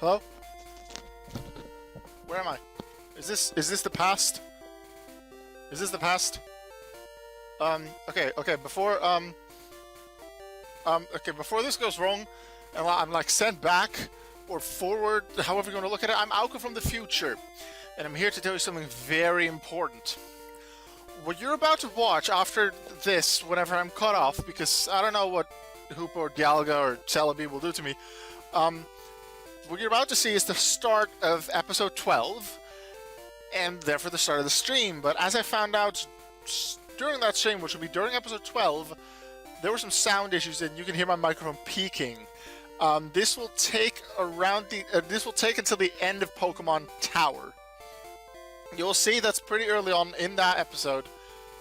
Hello? Where am I? Is this the past? Is this the past? Okay, before this goes wrong, and I'm like sent back or forward, however you want to look at it, I'm Auka from the future, and I'm here to tell you something very important. What you're about to watch after this, whenever I'm cut off, because I don't know what Hoopa or Galga or Celebi will do to me, what you're about to see is the start of episode 12, and therefore the start of the stream. But as I found out during that stream, which will be during episode 12, there were some sound issues, and you can hear my microphone peaking. This will take until the end of Pokemon Tower. You'll see that's pretty early on in that episode,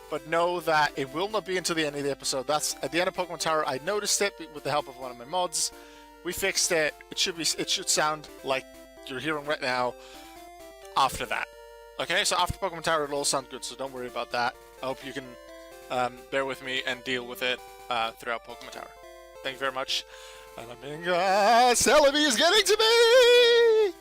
but know that it will not be until the end of the episode. That's at the end of Pokemon Tower. I noticed it with the help of one of my mods. We fixed it. It should sound like you're hearing right now after that. Okay, so after Pokemon Tower it'll all sound good, so don't worry about that. I hope you can bear with me and deal with it throughout Pokemon Tower. Thank you very much. And I mean, Celebi is getting to me!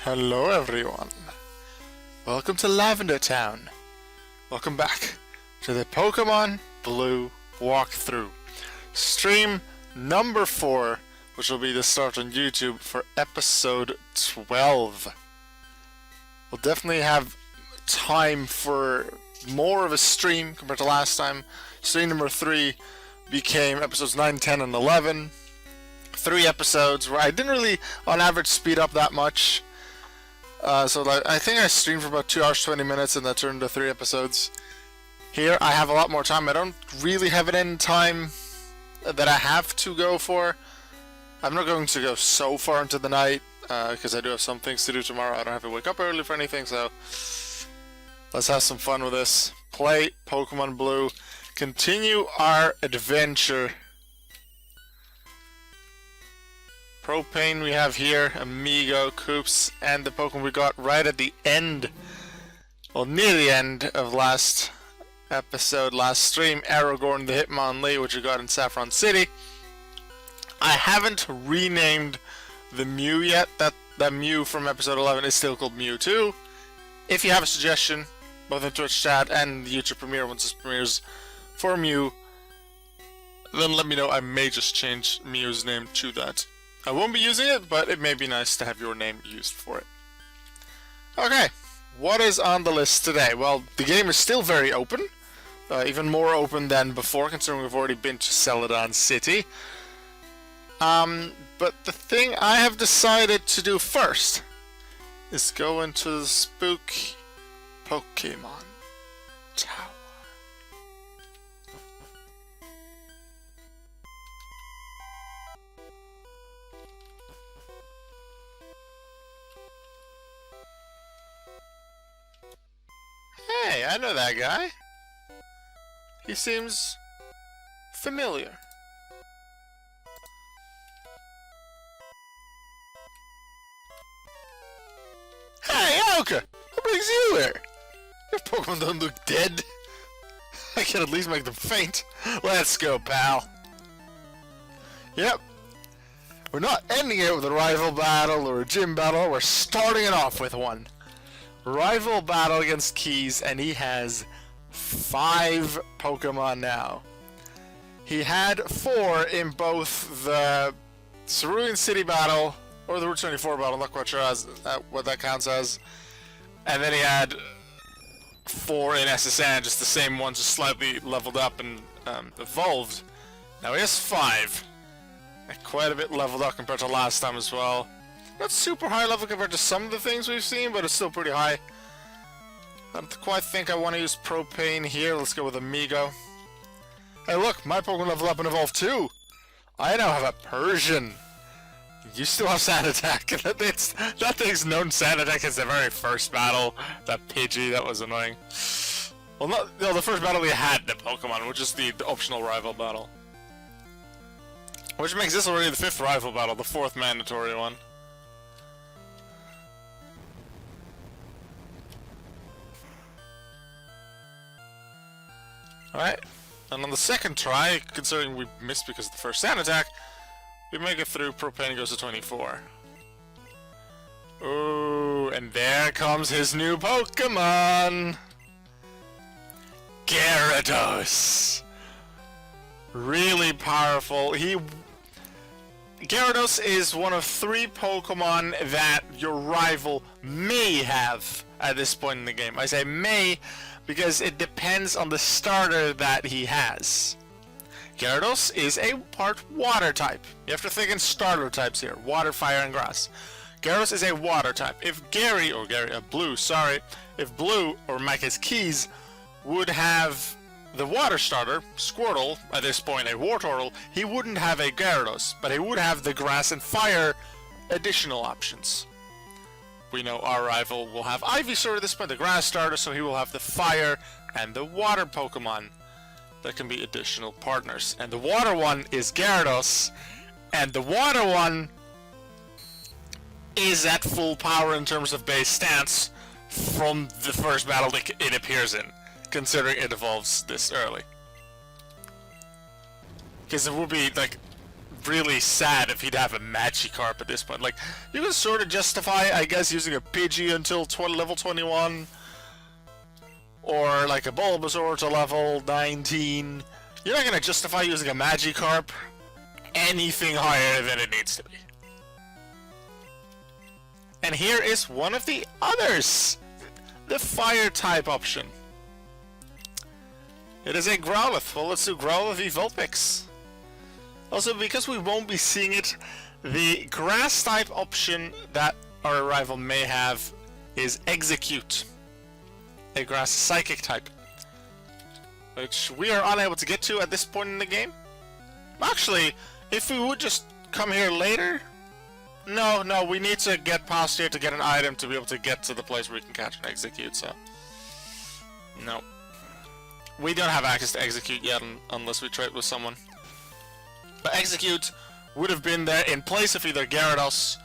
Hello everyone, welcome to Lavender Town. Welcome back to the Pokemon Blue walkthrough. Stream number 4, which will be the start on YouTube for episode 12. We'll definitely have time for more of a stream compared to last time. Stream number 3 became episodes 9, 10, and 11. 3 episodes where I didn't really, on average, speed up that much. So I think I streamed for about 2 hours 20 minutes and that turned into 3 episodes. Here I have a lot more time. I don't really have an end time that I have to go for. I'm not going to go so far into the night because I do have some things to do tomorrow. I don't have to wake up early for anything, so let's have some fun with this. Play Pokemon Blue. Continue our adventure. Propane we have here, Amigo, Koops, and the Pokemon we got right at the end, well, near the end of last episode, last stream, Aragorn the Hitmonlee, which we got in Saffron City. I haven't renamed the Mew yet. That Mew from episode 11 is still called Mewtwo. If you have a suggestion, both in Twitch chat and the YouTube premiere once it premieres for Mew, then let me know. I may just change Mew's name to that. I won't be using it, but it may be nice to have your name used for it. Okay, what is on the list today? Well, the game is still very open. Even more open than before, considering we've already been to Celadon City. But the thing I have decided to do first is go into the spooky Pokemon Tower. Hey, I know that guy. He seems familiar. Hey, Auka! What brings you here? Your Pokemon don't look dead. I can at least make them faint. Let's go, pal. Yep. We're not ending it with a rival battle or a gym battle. We're starting it off with one. Rival battle against Keys, and he has 5 Pokemon now. He had 4 in both the Cerulean City battle, or the Route 24 battle, I'm not quite sure what that counts as. And then he had 4 in SSN, just the same ones, just slightly leveled up and evolved. Now he has 5. And quite a bit leveled up compared to last time as well. Not super high level compared to some of the things we've seen, but it's still pretty high. I don't quite think I want to use Propane here. Let's go with Amigo. Hey look, my Pokemon level up and evolve too! I now have a Persian! You still have Sand Attack. That thing's known Sand Attack since the very first battle. That Pidgey, that was annoying. Well, no, the first battle we had the Pokemon, which is the optional rival battle. Which makes this already the 5th rival battle, the 4th mandatory one. Alright, and on the second try, considering we missed because of the first Sand Attack, we make it through. Propane goes to 24. Ooh, and there comes his new Pokemon! Gyarados! Really powerful. Gyarados is one of 3 Pokemon that your rival may have at this point in the game. I say may because it depends on the starter that he has. Gyarados is a part water type. You have to think in starter types here. Water, fire, and grass. Gyarados is a water type. If Blue, or in my case Keys, would have the water starter, Squirtle, at this point a Wartortle, he wouldn't have a Gyarados, but he would have the grass and fire additional options. We know our rival will have Ivysaur at this point, the grass starter, so he will have the fire and the water Pokemon that can be additional partners. And the water one is Gyarados, and the water one is at full power in terms of base stance from the first battle that it appears in, considering it evolves this early. Because it would be, like, really sad if he'd have a Magikarp at this point. Like, you can sort of justify, I guess, using a Pidgey until level 21, or like a Bulbasaur to level 19. You're not going to justify using a Magikarp anything higher than it needs to be. And here is one of the others, the fire type option. It is a Growlithe. Well, let's do Growlithe v Vulpix. Also, because we won't be seeing it, the grass type option that our rival may have is Execute, a grass psychic type, which we are unable to get to at this point in the game. Actually, if we would just come here later, no, we need to get past here to get an item to be able to get to the place where we can catch an Execute, so no. We don't have access to Execute yet unless we trade with someone. But Execute would have been there in place of either Gyarados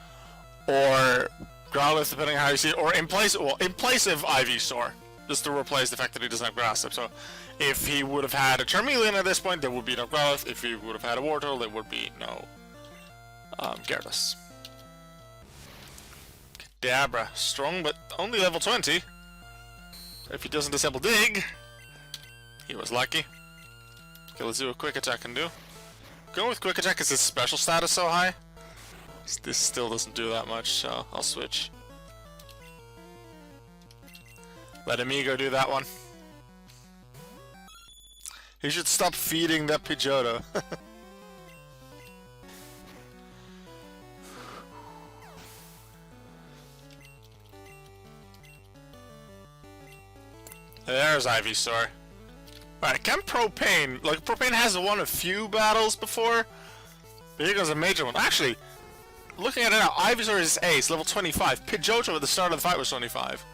or Growlithe, depending on how you see it, or in place of Ivysaur, just to replace the fact that he doesn't have Grass type. So if he would have had a Charmeleon at this point, there would be no Growlithe. If he would have had a Wartortle, there would be no Gyarados. Kadabra, strong but only level 20. If he doesn't disable Dig, he was lucky. Okay, let's see what Quick Attack can do. Going with Quick Attack because his special status so high. This still doesn't do that much, so I'll switch. Let Amigo do that one. He should stop feeding that Pidgeotto. There's Ivysaur. Alright, can Propane... Like, Propane has won a few battles before, but here goes a major one. Actually, looking at it now, Ivysaur is ace, level 25. Pidgeotto at the start of the fight was 25.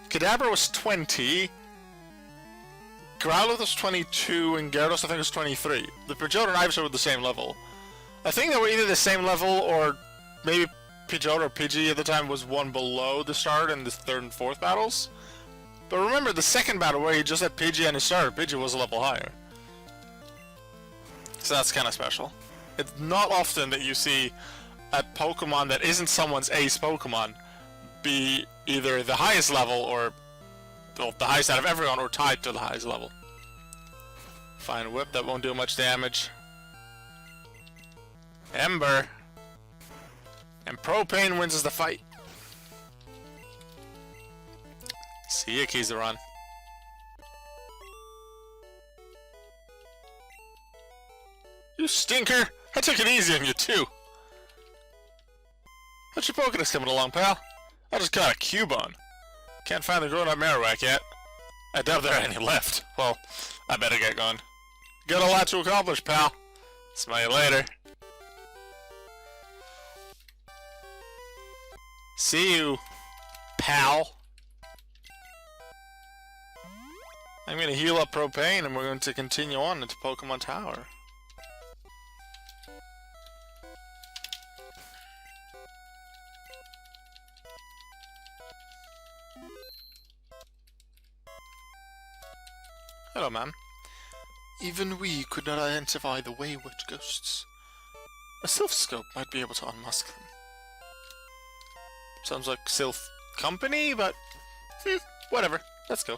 Kadabra was 20. Growlithe was 22, and Gyarados I think was 23. The Pidgeotto and Ivysaur were the same level. I think they were either the same level, or maybe Pidgeotto or Pidgey at the time was one below the start in the 3rd and 4th battles. But remember the second battle where he just had Pidgey and his starter, Pidgey was a level higher. So that's kind of special. It's not often that you see a Pokemon that isn't someone's ace Pokemon be either the highest level or, well, the highest out of everyone, or tied to the highest level. Fine whip, that won't do much damage. Ember. And Propane wins us the fight. See ya, Kizaron. You stinker! I took it easy on you too. How's your Pokédex coming along, pal? I just got a Cubone. Can't find the grown-up Marowak yet. I doubt there are any left. Well, I better get going. Got a lot to accomplish, pal. Smell you later. See you, pal. I'm gonna heal up Propane and we're going to continue on into Pokemon Tower. Hello, ma'am. Even we could not identify the wayward ghosts. A Sylph Scope might be able to unmask them. Sounds like Sylph Company, but whatever. Let's go.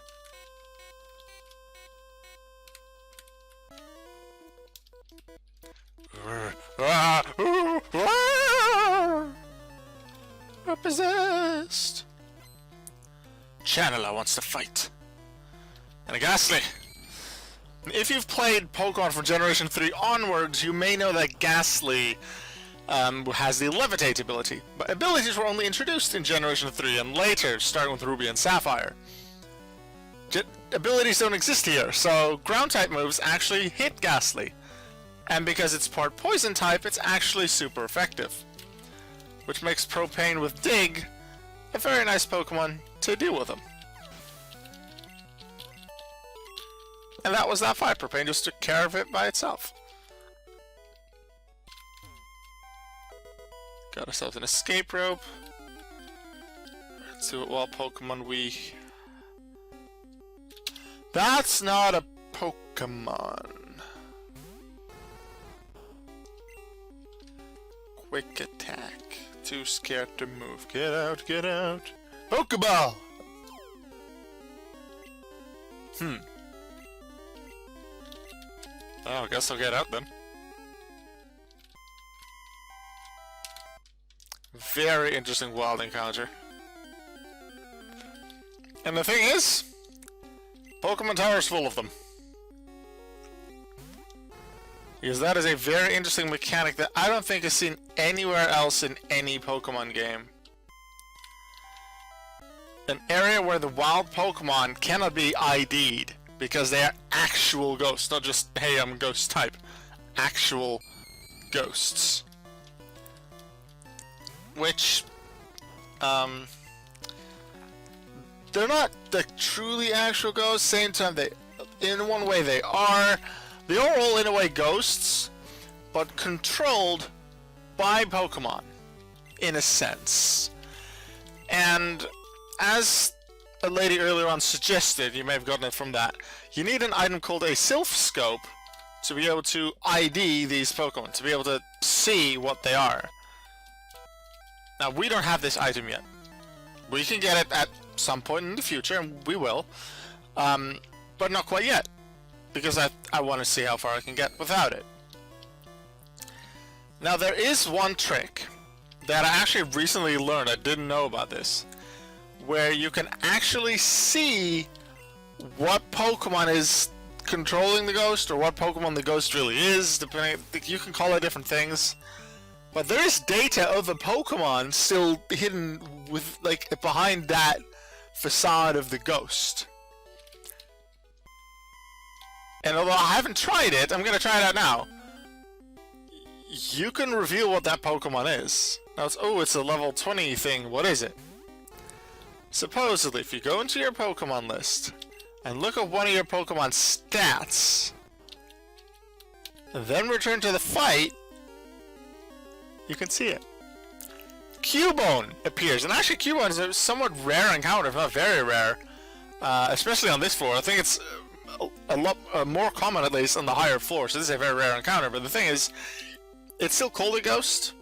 We're possessed. Channeler wants to fight. And a Ghastly. If you've played Pokemon from Generation 3 onwards, you may know that Ghastly has the Levitate ability. But abilities were only introduced in Generation 3 and later, starting with Ruby and Sapphire. Abilities don't exist here, so Ground-type moves actually hit Ghastly. And because it's part Poison type, it's actually super effective. Which makes Propane with Dig a very nice Pokemon to deal with him. And that was that fight. Propane just took care of it by itself. Got ourselves an escape rope. Let's do it while Pokemon we... That's not a Pokemon. Quick attack. Too scared to move. Get out, get out. Pokeball! Oh, I guess I'll get out then. Very interesting wild encounter. And the thing is, Pokemon Tower is full of them. Because that is a very interesting mechanic that I don't think is seen anywhere else in any Pokemon game. An area where the wild Pokemon cannot be ID'd. Because they are actual ghosts, not just, hey, I'm ghost type. Actual ghosts. Which, they're not the truly actual ghosts, same time they, in one way they are. They are all in a way ghosts, but controlled by Pokemon, in a sense. And as a lady earlier on suggested, you may have gotten it from that, you need an item called a Sylph Scope to be able to ID these Pokemon, to be able to see what they are. Now, we don't have this item yet. We can get it at some point in the future, and we will, but not quite yet, because I want to see how far I can get without it. Now, there is one trick that I actually recently learned, I didn't know about this, where you can actually see what Pokemon is controlling the ghost, or what Pokemon the ghost really is, depending, you can call it different things. But there is data of the Pokemon still hidden with, like, behind that facade of the ghost. And although I haven't tried it, I'm gonna try it out now. You can reveal what that Pokemon is. Now it's, oh, it's a level 20 thing, what is it? Supposedly, if you go into your Pokemon list, and look at one of your Pokemon stats, and then return to the fight, you can see it. Cubone appears, and actually Cubone is a somewhat rare encounter, if not very rare, especially on this floor. I think it's a lot more common, at least, on the higher floor, so this is a very rare encounter, but the thing is, it's still called a ghost.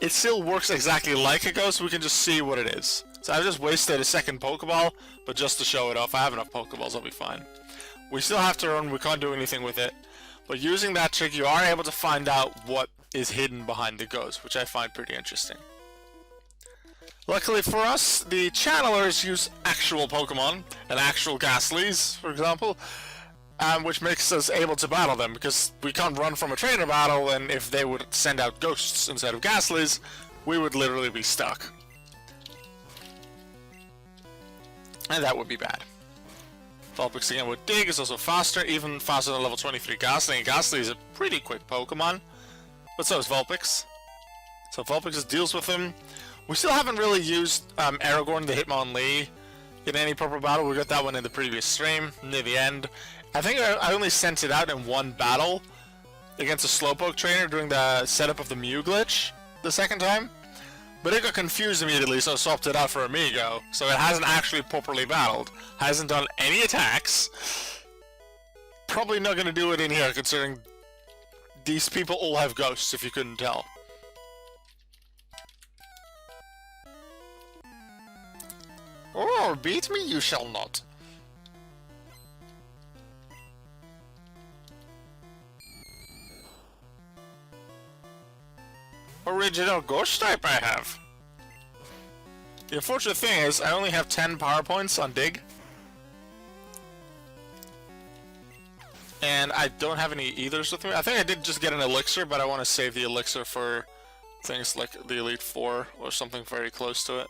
It still works exactly like a ghost, we can just see what it is. So I've just wasted a second Pokeball, but just to show it off. I have enough Pokeballs, I'll be fine. We still have to run, we can't do anything with it. But using that trick, you are able to find out what is hidden behind the ghost, which I find pretty interesting. Luckily for us, the channelers use actual Pokemon, and actual Ghastlies, for example, which makes us able to battle them, because we can't run from a trainer battle, and if they would send out ghosts instead of Ghastlies, we would literally be stuck. And that would be bad. Vulpix again with Dig is also faster, even faster than level 23 Ghastly, and Ghastly is a pretty quick Pokemon, but so is Vulpix. So Vulpix just deals with him. We still haven't really used Aragorn the Hitmonlee in any proper battle. We got that one in the previous stream, near the end. I think I only sent it out in one battle against a Slowpoke trainer during the setup of the Mew glitch the second time. But it got confused immediately, so I swapped it out for Amigo. So it hasn't actually properly battled. Hasn't done any attacks. Probably not going to do it in here, considering these people all have ghosts, if you couldn't tell. Oh, beat me you shall not. Original ghost type I have. The unfortunate thing is, I only have 10 power points on Dig. And I don't have any ethers with me. I think I did just get an elixir, but I want to save the elixir for things like the Elite Four or something very close to it.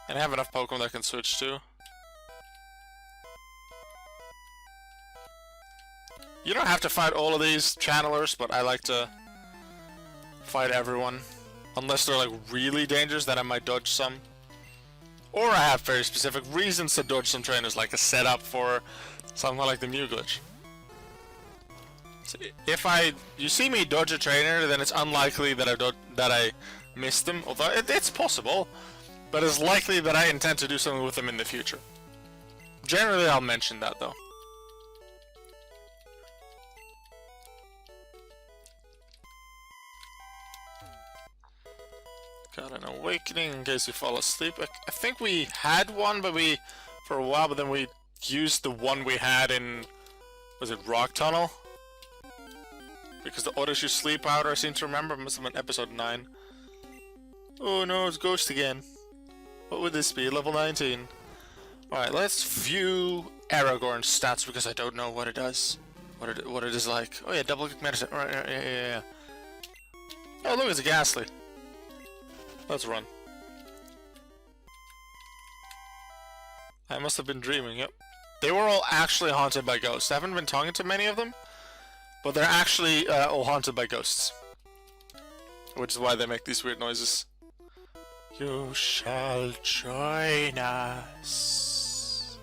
And I have enough Pokemon that I can switch to. You don't have to fight all of these channelers, but I like to fight everyone. Unless they're like really dangerous, then I might dodge some. Or I have very specific reasons to dodge some trainers, like a setup for something like the Mew glitch. So if you see me dodge a trainer, then it's unlikely that I missed them. Although it's possible. But it's likely that I intend to do something with them in the future. Generally, I'll mention that, though. Got an awakening in case we fall asleep. I think we had one, for a while, but then we used the one we had in, was it Rock Tunnel? Because the others use Sleep Powder, I seem to remember. It must have been episode 9. Oh no, it's Ghost again. What would this be? Level 19. Alright, let's view Aragorn's stats because I don't know what it does. What it is like. Oh yeah, double kick medicine. Alright, yeah. Oh look, it's a Ghastly. Let's run. I must have been dreaming, yep. They were all actually haunted by ghosts. I haven't been talking to many of them, but they're actually all haunted by ghosts. Which is why they make these weird noises. You shall join us.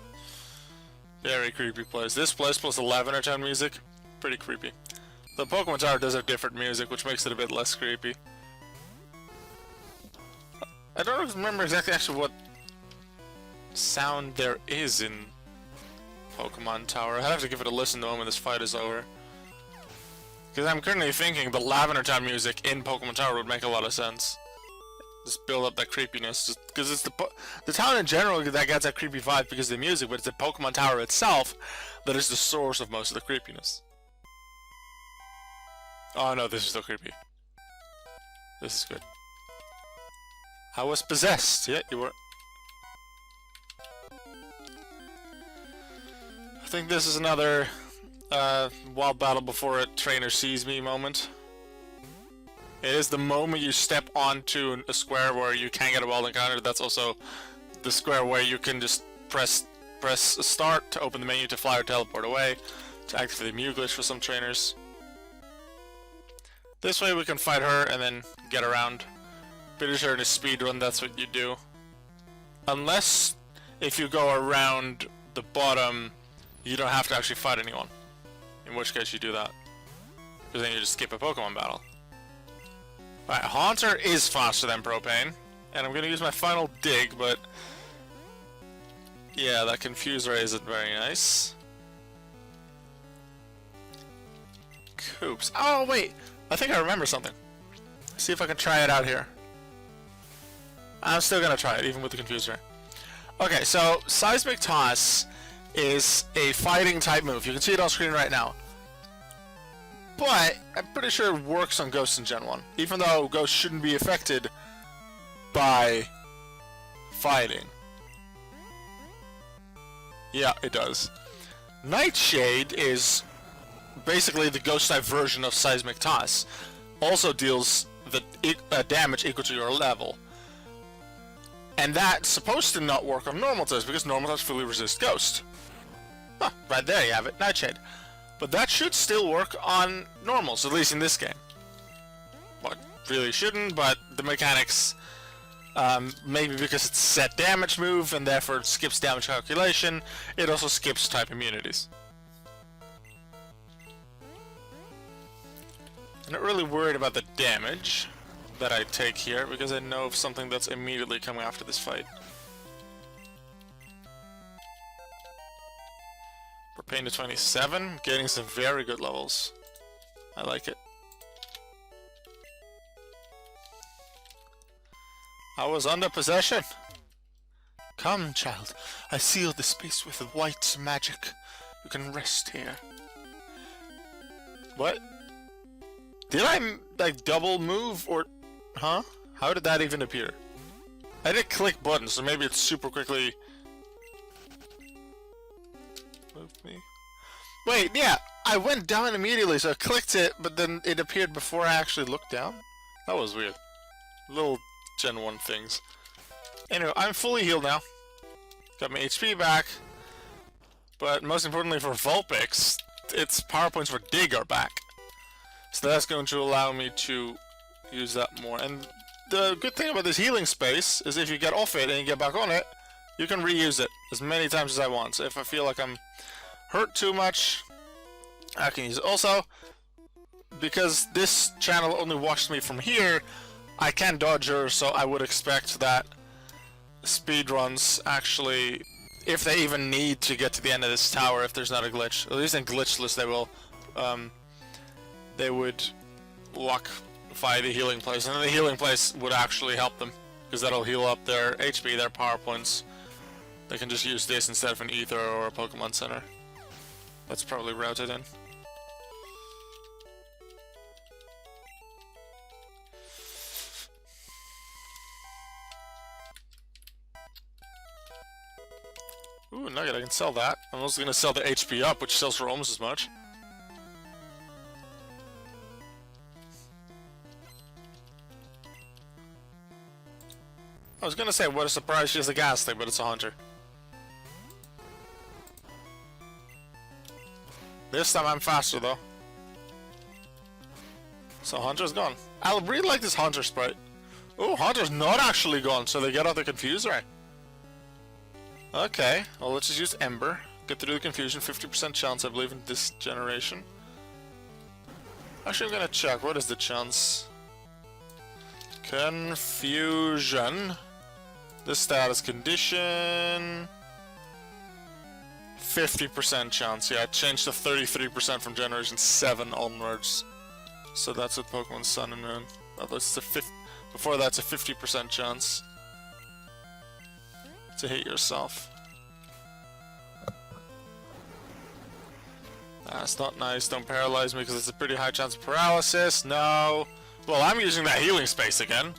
Very creepy place. This place plus 11 or 10 music, pretty creepy. The Pokemon Tower does have different music, which makes it a bit less creepy. I don't remember exactly actually what sound there is in Pokemon Tower. I'd have to give it a listen though when this fight is over. Because I'm currently thinking the Lavender Town music in Pokemon Tower would make a lot of sense. Just build up that creepiness, just because it's the town in general that gets that creepy vibe because of the music, but it's the Pokemon Tower itself that is the source of most of the creepiness. Oh no, this is still creepy. This is good. I was possessed. Yeah, you were. I think this is another wild battle before a trainer sees me moment. It is the moment you step onto a square where you can get a wild encounter. That's also the square where you can just press start to open the menu to fly or teleport away, to activate the Mew glitch for some trainers. This way we can fight her and then get around. Pretty sure in a speedrun that's what you do. Unless if you go around the bottom, you don't have to actually fight anyone. In which case you do that. Because then you just skip a Pokemon battle. Alright, Haunter is faster than Propane. And I'm going to use my final Dig, but... yeah, that Confuser isn't very nice. Coops. Oh, wait! I think I remember something. See if I can try it out here. I'm still gonna try it, even with the Confuser. Okay, so Seismic Toss is a fighting type move. You can see it on screen right now. But I'm pretty sure it works on Ghosts in Gen 1, even though Ghosts shouldn't be affected by fighting. Yeah, it does. Nightshade is basically the Ghost type version of Seismic Toss. Also deals the damage equal to your level. And that's supposed to not work on Normal Toss because Normal Toss fully resists Ghost. Huh, right there you have it, Nightshade. But that should still work on normals, at least in this game. Well, it really shouldn't, but the mechanics, maybe because it's set damage move and therefore it skips damage calculation, it also skips type immunities. I'm not really worried about the damage that I take here, because I know of something that's immediately coming after this fight. Pain to 27, getting some very good levels. I like it. I was under possession. Come, child. I seal the space with white magic. You can rest here. What? Did I, like, double move or... Huh? How did that even appear? I did click buttons, so maybe it's super quickly... Me. Wait, yeah, I went down immediately, so I clicked it, but then it appeared before I actually looked down? That was weird. Little Gen 1 things. Anyway, I'm fully healed now. Got my HP back. But most importantly for Vulpix, its power points for Dig are back. So that's going to allow me to use that more. And the good thing about this healing space is if you get off it and you get back on it, you can reuse it as many times as I want. So if I feel like I'm hurt too much, I can use it. Also, because this channel only watched me from here, I can dodge her, so I would expect that speedruns actually, if they even need to get to the end of this tower, if there's not a glitch, at least in glitchless they would walk-fy the healing place, and then the healing place would actually help them, because that'll heal up their HP, their power points. They can just use this instead of an Ether or a Pokemon Center. That's probably routed in. Ooh, nugget, I can sell that. I'm also gonna sell the HP up, which sells for almost as much. I was gonna say, what a surprise, she has a gas thing, but it's a hunter. This time I'm faster though. So Hunter's gone. I really like this Hunter sprite. Oh, Hunter's not actually gone, so they get out the Confuser. Okay, well let's just use Ember. Get through the confusion, 50% chance I believe in this generation. Actually I'm gonna check, what is the chance? Confusion. The status condition... 50% chance, yeah, it changed to 33% from Generation 7 onwards. So that's with Pokemon Sun and Moon. Before that's a 50% chance to hit yourself. That's not nice, don't paralyze me because it's a pretty high chance of paralysis, no. Well, I'm using that healing space again.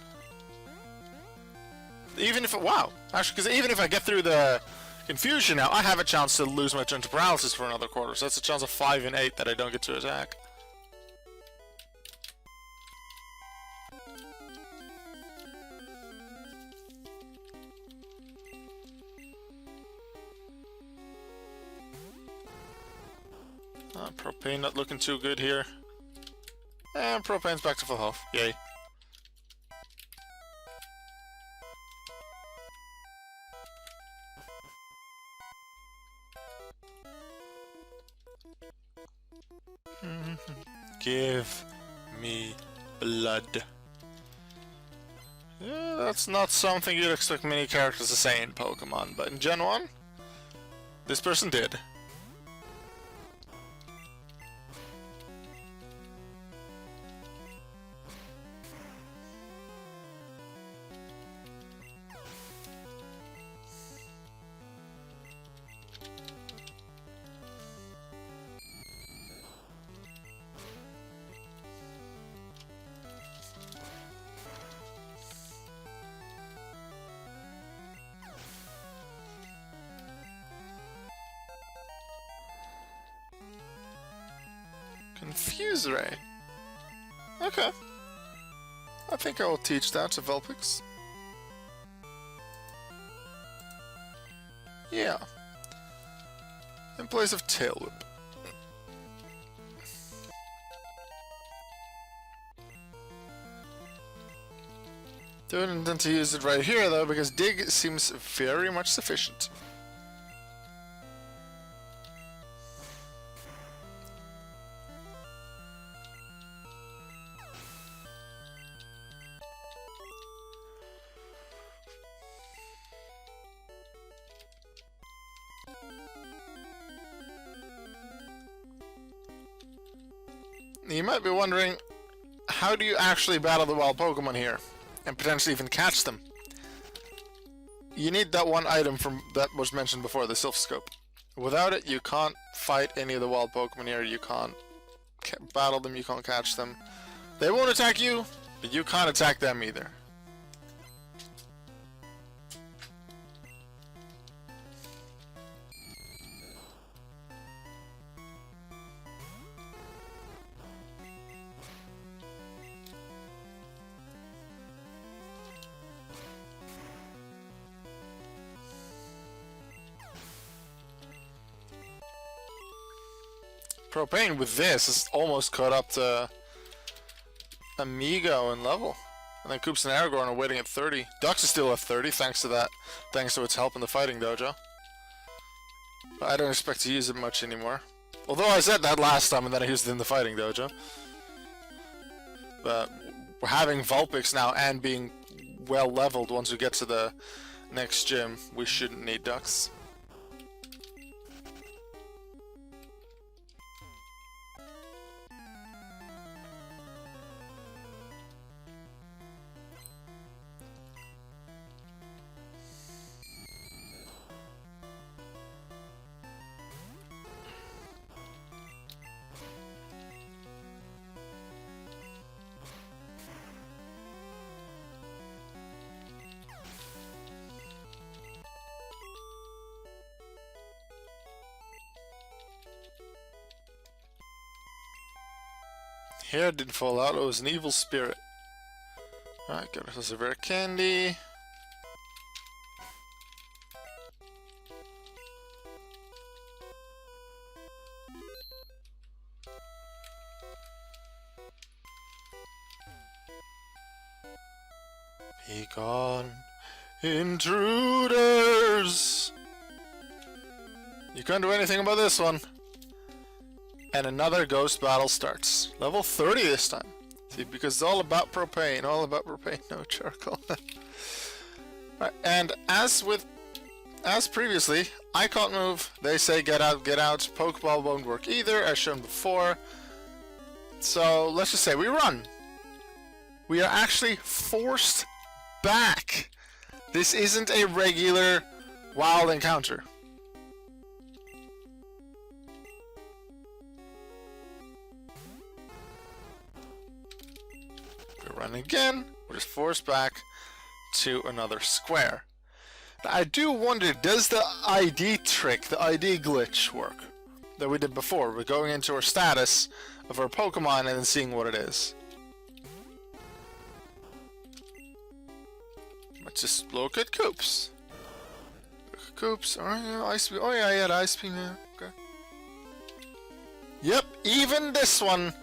Even if it, wow, actually, because even if I get through the confusion now, I have a chance to lose my turn to paralysis for another quarter, so that's a chance of 5 in 8 that I don't get to attack. Propane not looking too good here. And Propane's back to full health, yay. Give me blood. Yeah, that's not something you'd expect many characters to say in Pokemon, but in Gen 1, this person did. Infuse Ray. Okay. I think I will teach that to Vulpix. Yeah. In place of Tail Whip. Don't intend to use it right here though, because Dig seems very much sufficient. You might be wondering, how do you actually battle the wild Pokemon here? And potentially even catch them? You need that one item from that was mentioned before, the Sylph Scope. Without it, you can't fight any of the wild Pokemon here, you can't battle them, you can't catch them. They won't attack you, but you can't attack them either. Propane with this is almost caught up to Amigo in level. And then Koops and Aragorn are waiting at 30. Dux is still at 30 thanks to that, thanks to its help in the fighting dojo. But I don't expect to use it much anymore. Although I said that last time and then I used it in the fighting dojo. But we're having Vulpix now and being well leveled once we get to the next gym, we shouldn't need Dux. Hair didn't fall out, it was an evil spirit. Alright, got ourselves a rare candy. Be gone, intruders! You can't do anything about this one. And another ghost battle starts. Level 30 this time. See, because it's all about propane, no charcoal. Right, and as previously, I can't move, they say get out, Pokeball won't work either, as shown before. So, let's just say we run. We are actually forced back. This isn't a regular wild encounter. Run again, we're just forced back to another square. Now, I do wonder, does the ID trick, the ID glitch work that we did before? We're going into our status of our Pokemon and then seeing what it is. Let's just look at Koops. Koops, oh yeah, Ice Beam. Oh yeah, I had Ice Beam, yeah, okay. Yep, even this one,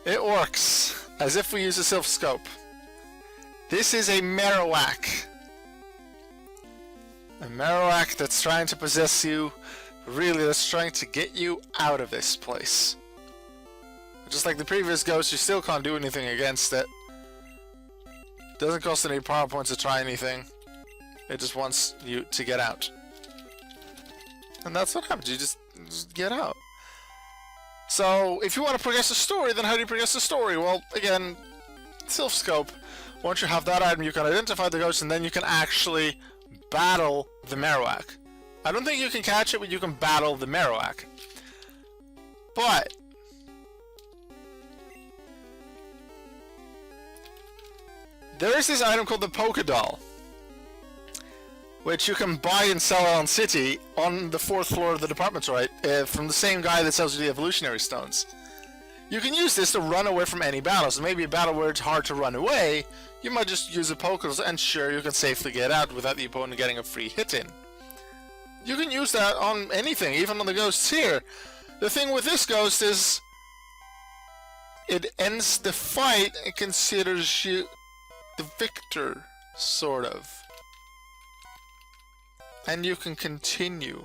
it works. As if we use a Sylph Scope. This is a Marowak. A Marowak that's trying to possess you. Really, that's trying to get you out of this place. Just like the previous ghost, you still can't do anything against it. Doesn't cost any power points to try anything. It just wants you to get out. And that's what happens, you just get out. So, if you want to progress the story, then how do you progress the story? Well, again, Sylph Scope. Once you have that item, you can identify the ghost, and then you can actually battle the Marowak. I don't think you can catch it, but you can battle the Marowak. But there is this item called the Pokédoll, which you can buy and sell on City on the 4th floor of the department store, right? From the same guy that sells you the evolutionary stones. You can use this to run away from any battle. So maybe a battle where it's hard to run away, you might just use a Pokémon, and sure, you can safely get out without the opponent getting a free hit in. You can use that on anything, even on the ghosts here. The thing with this ghost is it ends the fight and considers you the victor, sort of. And you can continue.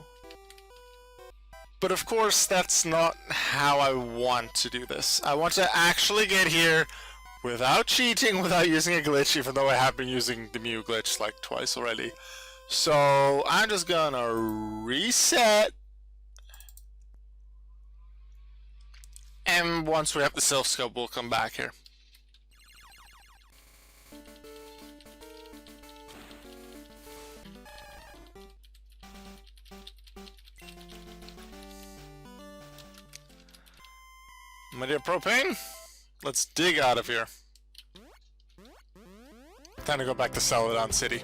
But of course, that's not how I want to do this. I want to actually get here without cheating, without using a glitch, even though I have been using the Mew glitch like twice already. So I'm just gonna reset. And once we have the Silph Scope, we'll come back here. My dear Propane, let's dig out of here. Time to go back to Celadon City.